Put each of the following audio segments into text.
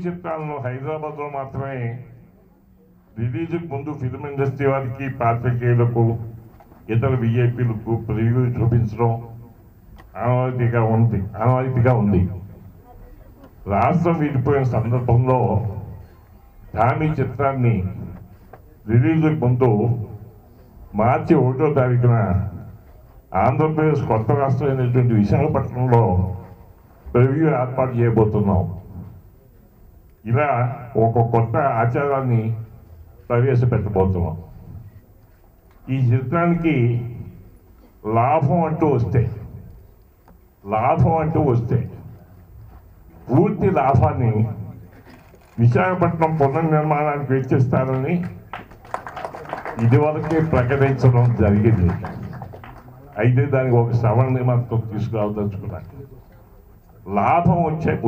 చిత్రాలను హైదరాబాద్లో మాత్రమే రిలీజ్కి ముందు ఫిల్మ్ ఇండస్ట్రీ వారికి పాత్రికేయులకు ఇతర విఐపీలకు ప్రివ్యూ చూపించడం ఆనవాయితీగా ఉంది. రాష్ట్రం విడిపోయిన సందర్భంలో టామీ చిత్రాన్ని రిలీజ్కి ముందు మార్చి 1వ తారీఖున ఆంధ్రప్రదేశ్ కొత్త రాష్ట్రమైనటువంటి విశాఖపట్నంలో ప్రివ్యూ ఏర్పాటు చేయబోతున్నాం. ఇలా ఒక కొత్త ఆచారాన్ని ప్రవేశపెట్టబోతున్నాం. ఈ చిత్రానికి లాభం అంటూ వస్తే పూర్తి లాభాన్ని విశాఖపట్నం పునర్నిర్మాణానికి వెచ్చిస్తారని ఇదివరకే ప్రకటించడం జరిగింది. అయితే దానికి ఒక సవరణ మాత్రం తీసుకురావదలుచుకున్నాను.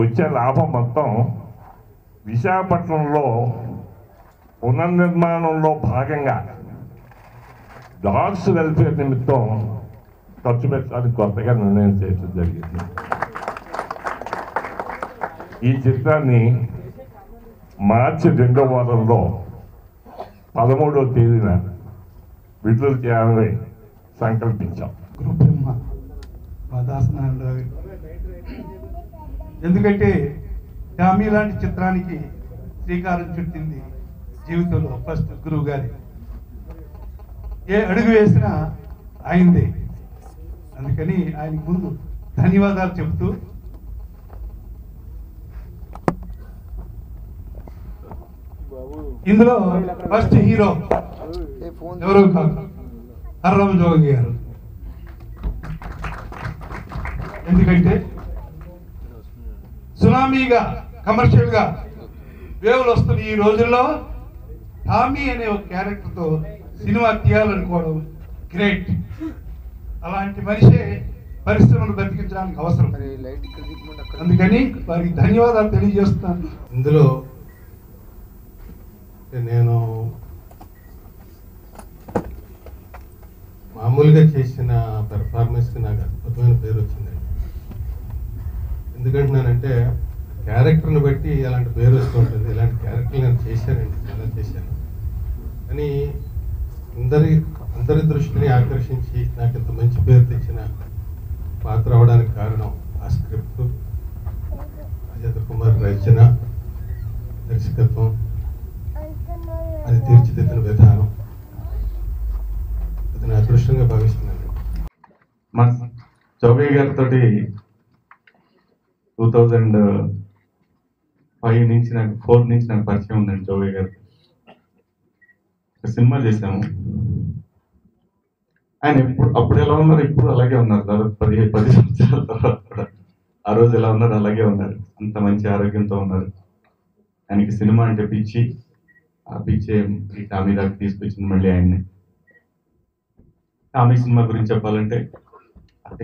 వచ్చే లాభం మొత్తం విశాఖపట్నంలో పునర్నిర్మాణంలో భాగంగా డాగ్స్ వెల్ఫేర్ నిమిత్తం ఖర్చు పెట్టడానికి కొత్తగా నిర్ణయం చేయడం జరిగింది. ఈ చిత్రాన్ని మార్చి 2వ వారంలో 13వ తేదీన విడుదల చేయాలని సంకల్పించాం. ఎందుకంటే టామీ లాంటి చిత్రానికి శ్రీకారం చుట్టింది జీవితంలో ఫస్ట్ గురువు గారి. ఏ అడుగు వేసినా ఆయనదే. అందుకని ఆయనకు ముందు ధన్యవాదాలు చెబుతూ ఇందులో ఫస్ట్ హీరో ఎవరో కాదు, హర్రామ్ జోగి గారు. ఎందుకంటే సునామీగా కమర్షియల్ గా వేవులు వస్తున్న ఈ రోజుల్లో టామీ అనే ఒక క్యారెక్టర్తో సినిమా తీయాలనుకోవడం గ్రేట్. అలాంటి మనిషే పరిశ్రమను బతికించడానికి అవసరం. అందుకని వారికి ధన్యవాదాలు తెలియజేస్తున్నాను. ఇందులో నేను మామూలుగా చేసిన పెర్ఫార్మెన్స్కి నాకు అద్భుతమైన పేరు వచ్చిందండి. ఎందుకంటున్నానంటే క్యారెక్టర్ని బట్టి అలాంటి పేరు వస్తూ ఉంటుంది. ఇలాంటి క్యారెక్టర్లు నేను చేశానండి, చాలా చేశాను. కానీ అందరి దృష్టిని ఆకర్షించి నాకు ఇంత మంచి పేరు తెచ్చిన పాత్ర అవడానికి కారణం ఆ స్క్రిప్ట్, అజయ్ కుమార్ రచన, దర్శకత్వం, అది తీర్చిదిద్దిన విధానం, అది నా అదృష్టంగా భావిస్తున్నాను. మా చౌబయ్య గారితో 2005 నుంచి నాకు 4 నుంచి నాకు పరిచయం ఉందండి. చౌబయ్య గారు సినిమా చేశాము. ఆయన అప్పుడు ఎలా ఉన్నారు, ఇప్పుడు అలాగే ఉన్నారు. దాదాపు 10 సంవత్సరాల తర్వాత కూడా ఆ రోజు ఎలా ఉన్నారు అలాగే ఉన్నారు. అంత మంచి ఆరోగ్యంతో ఉన్నారు. ఆయనకి సినిమా అంటే పిచ్చి. ఆ పిచ్చే ఈ టామీ దాకా తీసుకొచ్చింది మళ్ళీ ఆయన్ని. టామీ సినిమా గురించి చెప్పాలంటే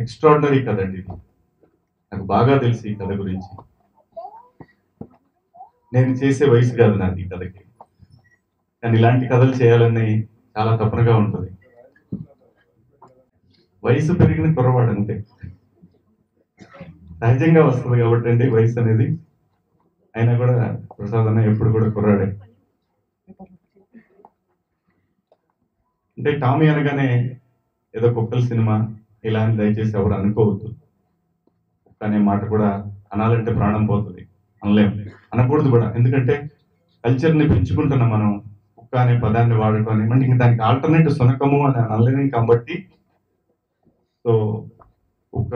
ఎక్స్ట్రాడినరీ కథ అండి. ఇది నాకు బాగా తెలిసి ఈ కథ గురించి. నేను చేసే వయసు కాదు నాకు ఈ కథకి, కానీ ఇలాంటి కథలు చేయాలని చాలా తపనగా ఉంటుంది. వయసు పెరిగిన కుర్రవాడు అంతే, సహజంగా వస్తుంది కాబట్టి అండి వయసు అనేది. అయినా కూడా ప్రసాద్ అన్న ఎప్పుడు కూడా కుర్రాడే. అంటే టామీ అనగానే ఏదో కుక్కల సినిమా ఇలా అని దయచేసి ఎవరు అనుకోవద్దు. కుక్క అనే మాట కూడా అనాలంటే ప్రాణం పోతుంది, అనలేము, అనకూడదు కూడా. ఎందుకంటే కల్చర్ని పెంచుకుంటున్నాం మనం. కుక్క అనే పదాన్ని వాడటం అని అంటే ఇంక దానికి ఆల్టర్నేటివ్ సునకము అని అనలేము కాబట్టి, సో కుక్క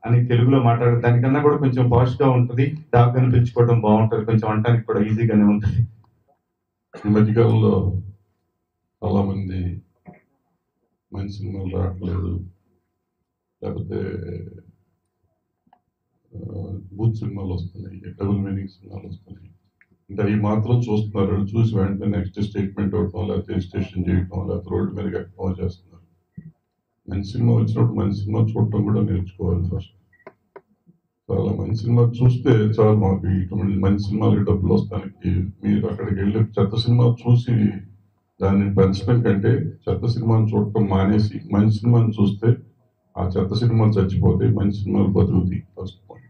అని తెలుగులో మాట్లాడే దానికన్నా కూడా కొంచెం పాష్గా ఉంటుంది. డాగ్ అని పెంచుకోవడం బాగుంటుంది, కొంచెం అనడానికి కూడా ఈజీగానే ఉంటుంది. ఈ మధ్యకాలంలో చాలామంది మంచి సినిమాలు రావట్లేదు, లేకపోతే బూత్ సినిమాలు వస్తున్నాయి, డబుల్ మీనింగ్ సినిమాలు వస్తున్నాయి. అంటే అవి మాత్రం చూస్తున్నారు. చూసి వెంటనే నెక్స్ట్ స్టేట్మెంట్ ఇవ్వటం, లేకపోతే రిజిస్ట్రేషన్ చేయటం, లేకపోతే రోడ్డు మీద ఎక్కడం చేస్తున్నారు. మంచి సినిమా వచ్చినప్పుడు మంచి సినిమా చూడటం కూడా నేర్చుకోవాలి ఫస్ట్. చాలా మంచి సినిమా చూస్తే చాలు. మాకు ఇటువంటి మంచి సినిమాలకి డబ్బులు వస్తానికి మీరు అక్కడికి వెళ్ళి చెత్త సినిమా చూసి దాన్ని పెంచడం కంటే చెత్త సినిమాని చూడటం మానేసి మంచి సినిమాని చూస్తే ఆ చెత్త సినిమాలు చచ్చిపోతాయి, మంచి సినిమాలు బతుకుతాయి. First point.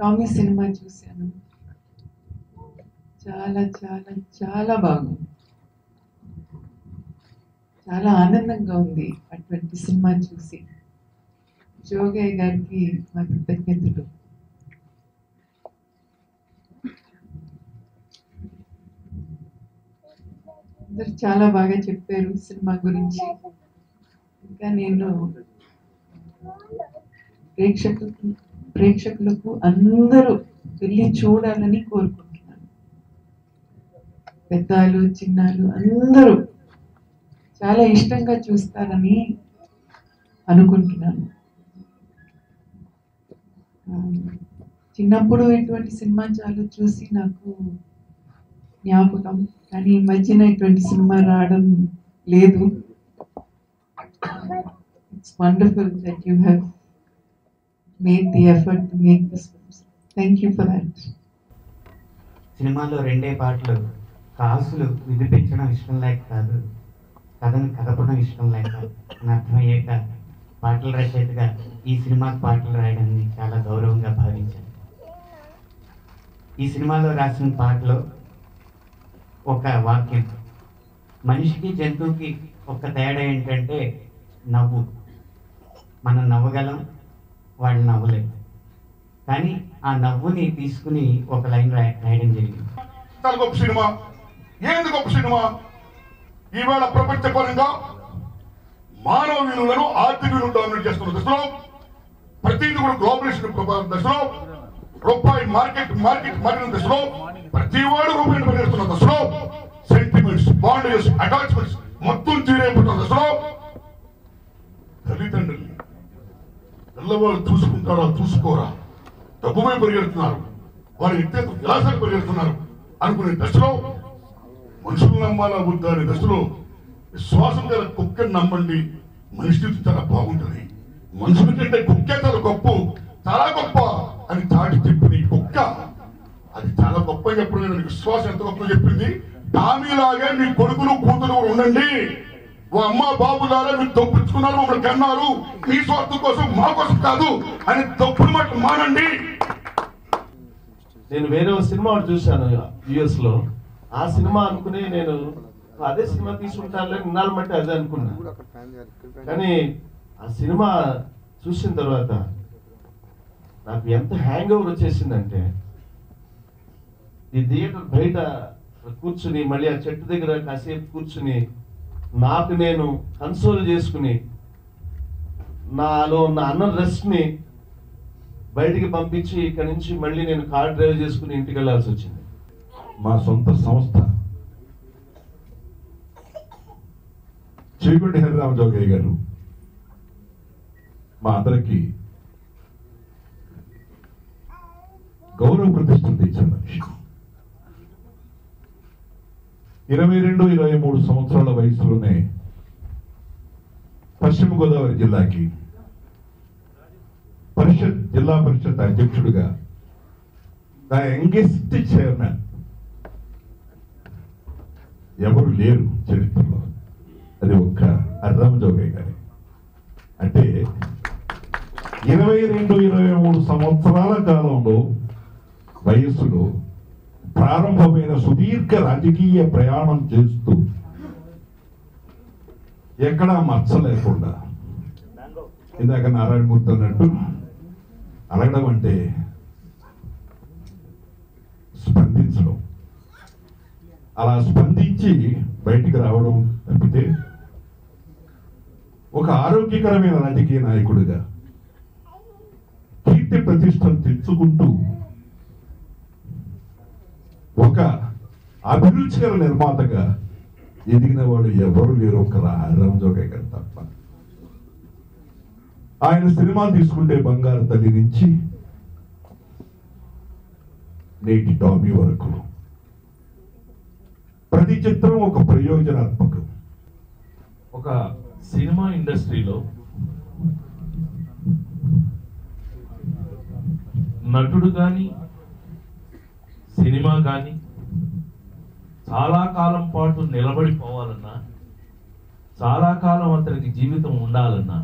టామీ సినిమా చూశాను. చాలా చాలా చాలా బాగుంది. చాలా ఆనందంగా ఉంది అటువంటి సినిమా చూసి. జోగయ్య గారికి మా కృతజ్ఞతలు. అందరు చాలా బాగా చెప్పారు సినిమా గురించి. ఇంకా నేను ప్రేక్షకులకు అందరూ వెళ్ళి చూడాలని కోరుకుంటున్నాను. పెద్దలు చిన్నాలు అందరూ చాలా ఇష్టంగా చూస్తారని అనుకుంటున్నాను. చిన్నప్పుడు ఇటువంటి సినిమా చాలా చూసి నాకు జ్ఞాపకం, కానీ ఈ మధ్యన ఇటువంటి సినిమా రావడం లేదు. It's wonderful that you have made the effort to make this film. Thank you for that. సినిమాలో 2 పాటలు కాసులు వినిపించడం ఇష్టం లేక కాదు, కథను కదపడం ఇష్టం లేక అని అర్థమయ్యాక పాటల రచయితగా ఈ సినిమాకి పాటలు రాయడాన్ని చాలా గౌరవంగా భావించాను. ఈ సినిమాలో రాసిన పాటలో ఒక వాక్యం, మనిషికి జంతువుకి ఒక తేడా ఏంటంటే నవ్వు. మనం నవ్వగలం, వాళ్ళు నవ్వలేదు. కానీ ఆ నవ్వుని తీసుకుని ఒక లైన్ రాయడం జరిగింది. చాలా గొప్ప సినిమా. ఏంది గొప్ప సినిమా? ఈవేళ ప్రపంచపరంగా మానవ విలువలను ఆర్థిక విలువలు డామినేట్ చేస్తున్న దశలో, ప్రతిదీ కూడా గ్లోబలైజేషన్ దశలో, రూపాయి మారిన దశలో, ప్రతి వాడు రూపాయిని పరిగెడుతున్న దశలో, సెంటిమెంట్స్, బాండేజ్, అటాచ్మెంట్స్ మొత్తం తీరైపోతున్న దశలో, తల్లిదండ్రుల్ని పిల్లవాళ్ళు చూసుకుంటారా చూసుకోరా, డబ్బుపై పరిగెడుతున్నారు, వారి వ్యక్తిగత విలాసాలు పరిగెడుతున్నారు అనుకునే దశలో, మనుషులు నమ్మాలా వద్దా అనే దశలో, విశ్వాసం గల కుక్కని నమ్మండి, మనిషి చాలా బాగుంటుంది, మనుషుల కంటే కుక్కే చాలా గొప్ప అని చాటి చెప్పింది ఈ కుక్క. అది చాలా గొప్ప చెప్పడం నేను విశ్వాసం ఎంత గొప్ప చెప్పింది. టామీలాగే మీ కొడుకులు కూతురు ఉండండి, ఓ అమ్మ బాబులారా మీరు దొప్పించుకున్నారు, మమ్మల్ని కన్నారు, మీ స్వార్థం కోసం మా కోసం కాదు అని తప్పుడు మాట మానండి. నేను వేరే సినిమా చూశాను యుఎస్ లో. ఆ సినిమా అనుకుని నేను అదే సినిమా తీసుకుంటానులే, నిన్నాళ్ళు బట్టి అదే అనుకున్నా. కానీ ఆ సినిమా చూసిన తర్వాత నాకు ఎంత హ్యాంగ్ ఓవర్ వచ్చేసిందంటే, ఈ థియేటర్ బయట కూర్చుని మళ్ళీ ఆ చెట్టు దగ్గర కాసేపు కూర్చుని నాకు నేను కన్సోల్ చేసుకుని నాలో ఉన్న అన్రెస్ట్ని బయటికి పంపించి ఇక్కడ నుంచి మళ్ళీ నేను కార్ డ్రైవ్ చేసుకుని ఇంటికి వెళ్ళాల్సి వచ్చింది. మా సొంత సంస్థ చీకొండి హరిరామ జోగయ్య గారు మా అందరికీ గౌరవ ప్రతిష్టలు తెచ్చిన మనిషి. 22-23 సంవత్సరాల వయసులోనే పశ్చిమ గోదావరి జిల్లాకి జిల్లా పరిషత్ అధ్యక్షుడిగా, ద యంగెస్ట్ చైర్మన్ ఎవరు లేరు చరిత్రలో, అది ఒక్క హరిరామ జోగయ్య గారి. అంటే 22-23 సంవత్సరాల కాలంలో వయస్సులో ప్రారంభమైన సుదీర్ఘ రాజకీయ ప్రయాణం చేస్తూ ఎక్కడా మచ్చ లేకుండా, ఇందాక నారాయణమూర్తి అన్నట్టు అడగడం అంటే స్పందించడం, అలా స్పందించి బయటికి రావడం తప్పితే ఒక ఆరోగ్యకరమైన రాజకీయ నాయకుడిగా కీర్తి ప్రతిష్టలు తెచ్చుకుంటూ ఒక అభిరుచికర నిర్మాతగా ఎదిగిన వాడు ఎవరు లేరు, ఒక హరిరామ జోగయ్య గారు తప్ప. ఆయన సినిమాలు తీసుకుంటే బంగారు తల్లి నుంచి నేటి టామీ వరకు ప్రతి చిత్రం ఒక ప్రయోజనాత్మకం. ఒక సినిమా ఇండస్ట్రీలో నటుడు కానీ సినిమా కానీ చాలా కాలం పాటు నిలబడిపోవాలన్నా, చాలా కాలం అతనికి జీవితం ఉండాలన్నా,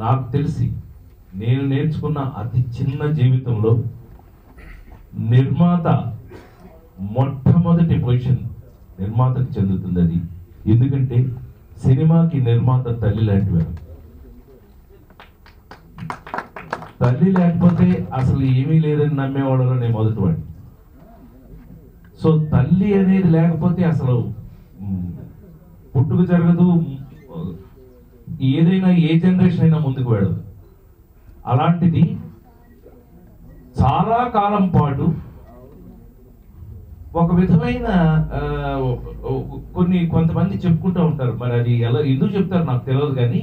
నాకు తెలిసి నేను నేర్చుకున్న అతి చిన్న జీవితంలో నిర్మాత మొట్టమొదటి పొజిషన్ నిర్మాతకు చెందుతుంది అది. ఎందుకంటే సినిమాకి నిర్మాత తల్లి లాంటివారు. తల్లి లేకపోతే అసలు ఏమీ లేదని నమ్మేవాళ్ళలో నేను మొదటివాడిని. సో తల్లి అనేది లేకపోతే అసలు పుట్టుక జరగదు, ఏదైనా ఏ జనరేషన్ అయినా ముందుకు వెళ్ళదు. అలాంటిది చాలా కాలం పాటు ఒక విధమైన కొంతమంది చెప్పుకుంటూ ఉంటారు, మరి అది ఎలా ఎందుకు చెప్తారు నాకు తెలియదు, కానీ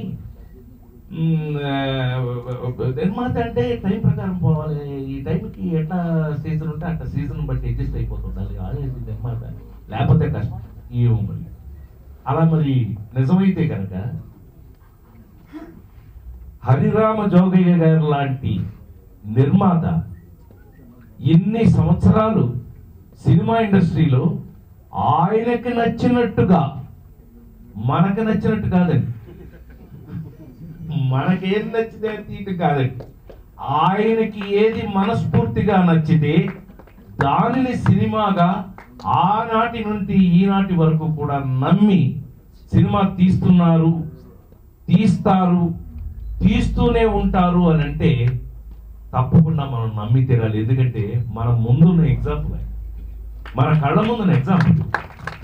నిర్మాత అంటే టైం ప్రకారం పోవాలి, ఈ టైంకి ఎట్లా సీజన్ ఉంటే అట్లా సీజన్ బట్టి అడ్జస్ట్ అయిపోతుండాలి అనేది నిర్మాత, లేకపోతే కష్టం. ఏమో మరి అలా మరి నిజమైతే కనుక హరిరామ జోగయ్య గారు లాంటి నిర్మాత ఎన్ని సంవత్సరాలు సినిమా ఇండస్ట్రీలో ఆయనకి నచ్చినట్టుగా, మనకు నచ్చినట్టు కాదండి, మనకేం నచ్చితే తీటు కాదండి, ఆయనకి ఏది మనస్ఫూర్తిగా నచ్చితే దానిని సినిమాగా ఆనాటి నుండి ఈనాటి వరకు కూడా నమ్మి సినిమా తీస్తున్నారు, తీస్తారు, తీస్తూనే ఉంటారు అని అంటే తప్పకుండా మనం నమ్మి తీరాలి. ఎందుకంటే మన ముందున్న ఎగ్జాంపుల్, మన కళ్ళ ముందున్న ఎగ్జాంపుల్.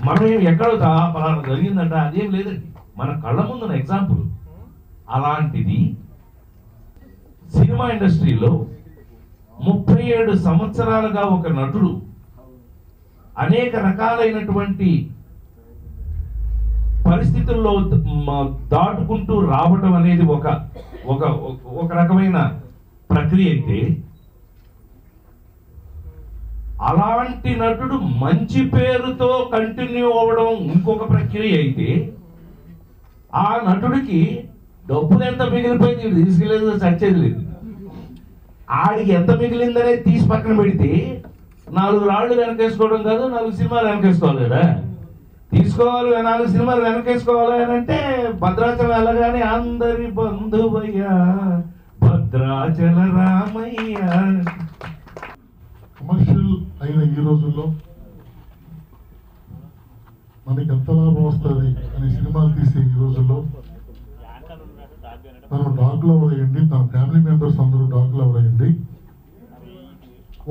మనం ఎక్కడో పలానా జరిగిందంట అదేం లేదండి, మన కళ్ళ ముందున్న ఎగ్జాంపుల్. అలాంటిది సినిమా ఇండస్ట్రీలో 37 సంవత్సరాలుగా ఒక నటుడు అనేక రకాలైనటువంటి పరిస్థితుల్లో దాటుకుంటూ రావటం అనేది ఒక రకమైన ప్రక్రియ అయితే, అలాంటి నటుడు మంచి పేరుతో కంటిన్యూ అవ్వడం ఇంకొక ప్రక్రియ అయితే, ఆ నటుడికి డబ్బులు ఎంత మిగిలిపోయింది తీసుకెళ్ళలేదు, చచ్చేది లేదు. ఆడికి ఎంత మిగిలిందనే తీసి పక్కన పెడితే 4 రాళ్ళు వెనకేసుకోవడం కాదు, 4 సినిమాలు వెనకేసుకోవాలి కదా. తీసుకోవాలి 4 సినిమాలు వెనకేసుకోవాలి అని అంటే భద్రాచలం వెళ్ళగానే అందరి బంధువయ్యా భద్రాచల రామయ్య. కమర్షియల్ అయిన ఈ రోజుల్లో మనకి ఎంత లాభం వస్తుంది అని సినిమాలు తీసే ఈ రోజుల్లో మనం డాగ్ లవర్ అయ్యండి, నా ఫ్యామిలీ మెంబర్స్ అందరూ డాగ్ లవర్ అయ్యండి.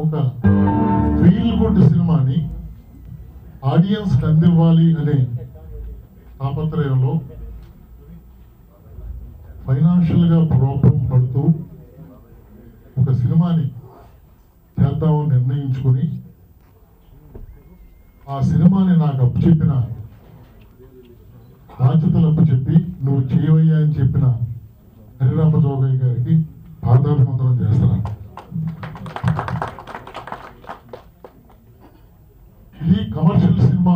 ఒక ఫీల్ గుడ్ సినిమాని ఆడియన్స్ అందివ్వాలి అనే తాపత్రయంలో ఫైనాన్షియల్గా ప్రాబ్లం పడుతూ ఒక సినిమాని చేద్దామని నిర్ణయించుకొని ఆ సినిమాని నాకు అప్పచెప్పిన బాధ్యతలు అప్పచెప్పి నువ్వు చేయవయ్యా అని చెప్పిన హరిరామ జోగయ్య గారికి పాదాభివందనం చేస్తున్నాను. ఇది కమర్షియల్ సినిమా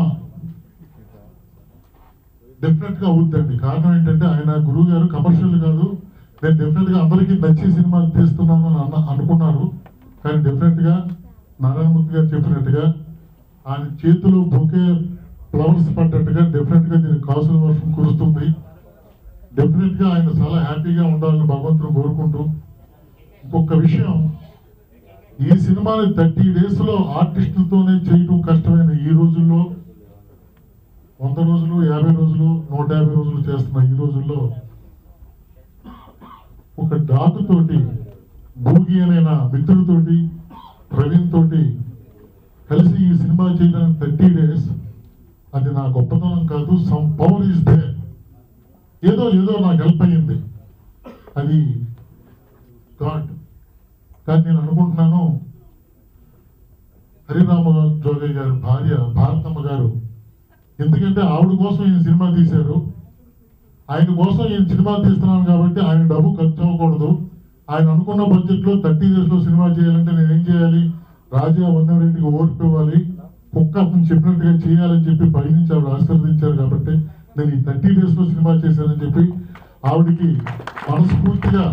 డెఫినెట్ గా అవుద్దండి. కారణం ఏంటంటే ఆయన గురువు గారు కమర్షియల్ కాదు, నేను డెఫినెట్ గా అందరికీ నచ్చే సినిమా తీస్తున్నాను అని అనుకున్నారు. కానీ డెఫినెట్ గా నారాయణమూర్తి గారు చెప్పినట్టుగా ఆయన చేతిలో బొకే ఫ్లవర్స్ పడ్డట్టుగా డెఫినెట్ గా దీనికి కాసుల వర్షం కురుస్తుంది. డెఫినెట్ గా ఆయన చాలా హ్యాపీగా ఉండాలని భగవంతుని కోరుకుంటూ, ఇంకొక విషయం, ఈ సినిమాని 30 days లో ఆర్టిస్టులతోనే చేయటం కష్టమైన ఈ రోజుల్లో 100 రోజులు 50 రోజులు 150 రోజులు చేస్తున్న ఈ రోజుల్లో ఒక డాగ్ తోటి, భూగి అనే నా మిత్రుడితోటి, ప్రవీణ్ తోటి కలిసి ఈ సినిమా చేయడానికి 30 days, అది నా గొప్పతనం కాదు, సమ్ పవర్ ఈస్ దేర్. ఏదో నాకు హెల్ప్ అయ్యింది, అది గాడ్. కానీ నేను అనుకుంటున్నాను హరిరామ జోగయ్య గారి భార్య భారతమ్మ గారు, ఎందుకంటే ఆవిడ కోసం ఈయన సినిమా తీశారు, ఆయన కోసం ఈయన సినిమా తీస్తున్నాను కాబట్టి ఆయన డబ్బు ఖర్చు అవ్వకూడదు. ఆయన అనుకున్న బడ్జెట్లో 30 days లో సినిమా చేయాలంటే నేనేం చేయాలి, రాజా వన్నరెడ్డికి ఓర్పు ఇవ్వాలి, కుక్క చెప్పినట్టుగా చేయాలని చెప్పి పైనుంచి ఆవిడ ఆశీర్వదించారు కాబట్టి నేను ఈ 30 days లో సినిమా చేశానని చెప్పి ఆవిడికి మనస్ఫూర్తిగా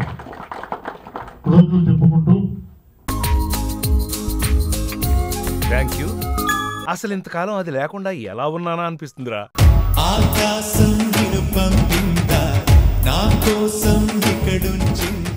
కృతజ్ఞతలు చెప్పుకుంటూ. Thank you. అసలు ఇంతకాలం అది లేకుండా ఎలా ఉన్నానా అనిపిస్తుందిరా. ఆకాశం పంపిందా నా కోసం ఇక్కడుంచింది.